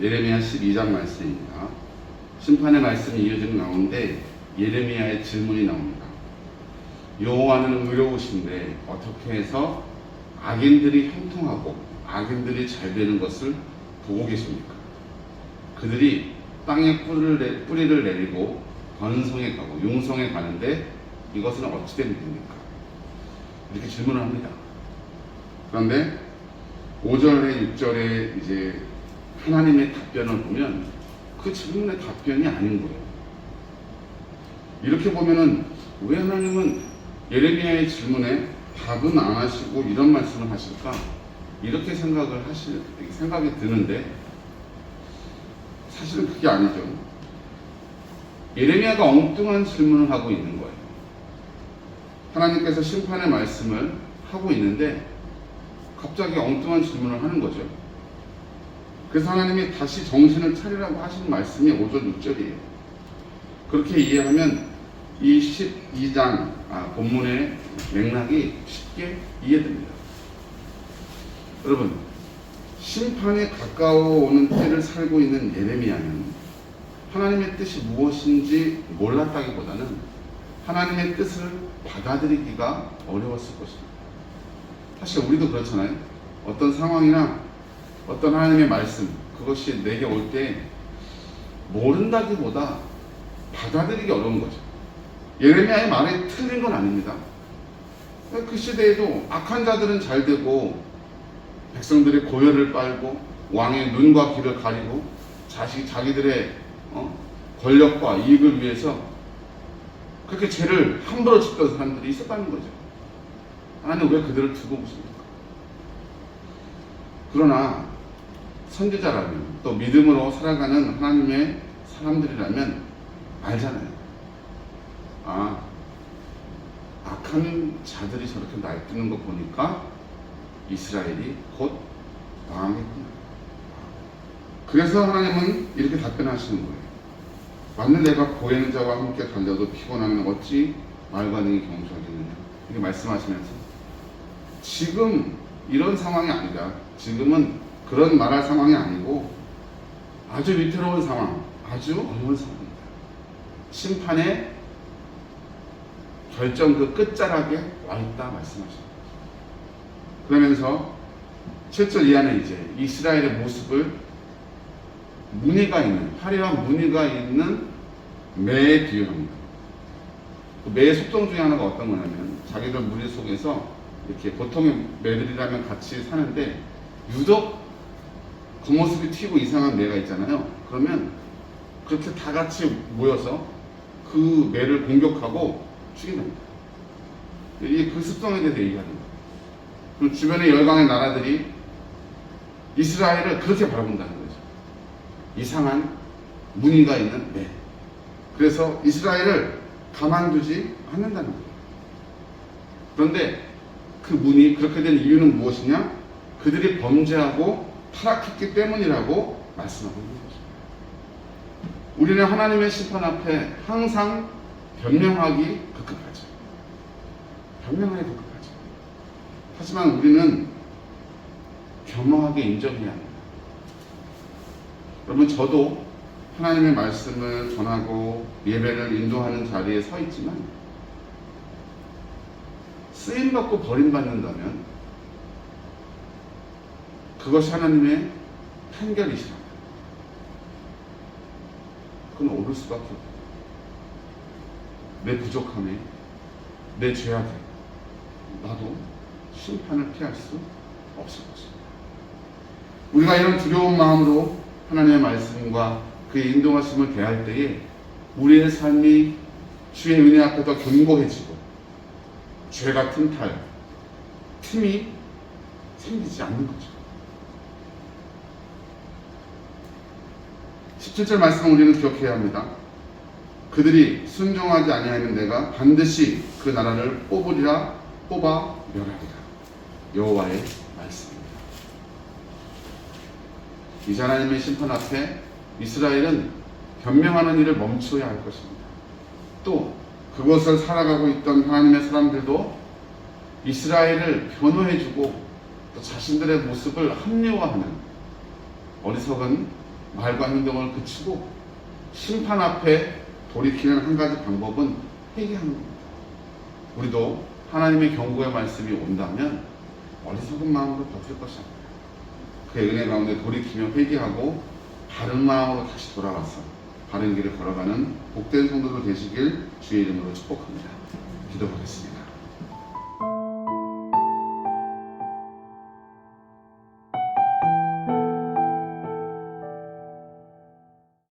예레미야 12장 말씀입니다. 심판의 말씀이 이어지는 가운데 예레미야의 질문이 나옵니다. 여호와는 의로우신데 어떻게 해서 악인들이 형통하고 악인들이 잘 되는 것을 보고 계십니까? 그들이 땅에 뿌리를 내리고 번성에 가고 융성에 가는데 이것은 어찌 된 일입니까? 이렇게 질문을 합니다. 그런데 5절에 6절에 이제 하나님의 답변을 보면 그 질문의 답변이 아닌 거예요. 이렇게 보면은 왜 하나님은 예레미야의 질문에 답은 안 하시고 이런 말씀을 하실까? 이렇게 생각이 드는데 사실은 그게 아니죠. 예레미야가 엉뚱한 질문을 하고 있는 거예요. 하나님께서 심판의 말씀을 하고 있는데 갑자기 엉뚱한 질문을 하는 거죠. 그래서 하나님이 다시 정신을 차리라고 하신 말씀이 5절 6절이에요. 그렇게 이해하면 이 12장 본문의 맥락이 쉽게 이해됩니다. 여러분, 심판에 가까워 오는 때를 살고 있는 예레미야는 하나님의 뜻이 무엇인지 몰랐다기보다는 하나님의 뜻을 받아들이기가 어려웠을 것입니다. 사실 우리도 그렇잖아요. 어떤 상황이나 어떤 하나님의 말씀, 그것이 내게 올 때 모른다기보다 받아들이기 어려운 거죠. 예레미야의 말이 틀린 건 아닙니다. 그 시대에도 악한 자들은 잘 되고 백성들의 고열을 빨고 왕의 눈과 귀를 가리고 자기들의 권력과 이익을 위해서 그렇게 죄를 함부로 짓던 사람들이 있었다는 거죠. 하나님 왜 그들을 두고 보십니까? 그러나 선지자라면 또 믿음으로 살아가는 하나님의 사람들이라면 알잖아요. 악한 자들이 저렇게 날뛰는 거 보니까 이스라엘이 곧 망하겠구나. 그래서 하나님은 이렇게 답변하시는 거예요. 만일 내가 보혜는 자와 함께 달려도 피곤하면 어찌 말과 능히 경주하겠느냐. 이렇게 말씀하시면서 지금 이런 상황이 아니라, 지금은 그런 말할 상황이 아니고 아주 위태로운 상황, 아주 어려운 상황입니다. 심판의 결정 그 끝자락에 와 있다 말씀하십니다. 그러면서 7절 이하는 이제 이스라엘의 모습을 무늬가 있는, 화려한 무늬가 있는 매에 비유합니다. 그 매의 속성 중에 하나가 어떤 거냐면 자기들 무리 속에서 이렇게 보통의 매들이라면 같이 사는데 유독 겉모습이 튀고 이상한 매가 있잖아요. 그러면 그렇게 다 같이 모여서 그 매를 공격하고 죽인답니다. 이게 그 습성에 대해서 얘기하는 거예요. 그리고 주변의 열강의 나라들이 이스라엘을 그렇게 바라본다는 거죠. 이상한 무늬가 있는 매. 그래서 이스라엘을 가만두지 않는다는 거예요. 그런데 그 무늬, 그렇게 된 이유는 무엇이냐? 그들이 범죄하고 타락했기 때문이라고 말씀하고 있는 거죠. 우리는 하나님의 심판 앞에 항상 변명하기 급급하죠. 변명하기 급급하죠. 하지만 우리는 겸허하게 인정해야 합니다. 여러분, 저도 하나님의 말씀을 전하고 예배를 인도하는 자리에 서 있지만 쓰임받고 버림받는다면 그것이 하나님의 판결이시라. 그건 오를 수밖에 없다. 내 부족함에, 내 죄악에 나도 심판을 피할 수 없을 것입니다. 우리가 이런 두려운 마음으로 하나님의 말씀과 그의 인도하심을 대할 때에 우리의 삶이 주의 은혜 앞에 더 견고해지고 죄 같은 틈이 생기지 않는 거죠. 17절 말씀을 우리는 기억해야 합니다. 그들이 순종하지 아니하면 내가 반드시 그 나라를 뽑아 멸하리라. 여호와의 말씀입니다. 이제 하나님의 심판 앞에 이스라엘은 변명하는 일을 멈춰야 할 것입니다. 또 그것을 살아가고 있던 하나님의 사람들도 이스라엘을 변호해주고 또 자신들의 모습을 합리화하는 어리석은 말과 행동을 그치고 심판 앞에 돌이키는 한 가지 방법은 회개하는 겁니다. 우리도 하나님의 경고의 말씀이 온다면 어리석은 마음으로 버틸 것이 아니에요. 그의 은혜 가운데 돌이키며 회개하고 바른 마음으로 다시 돌아와서 바른 길을 걸어가는 복된 성도들 되시길 주의 이름으로 축복합니다. 기도하겠습니다.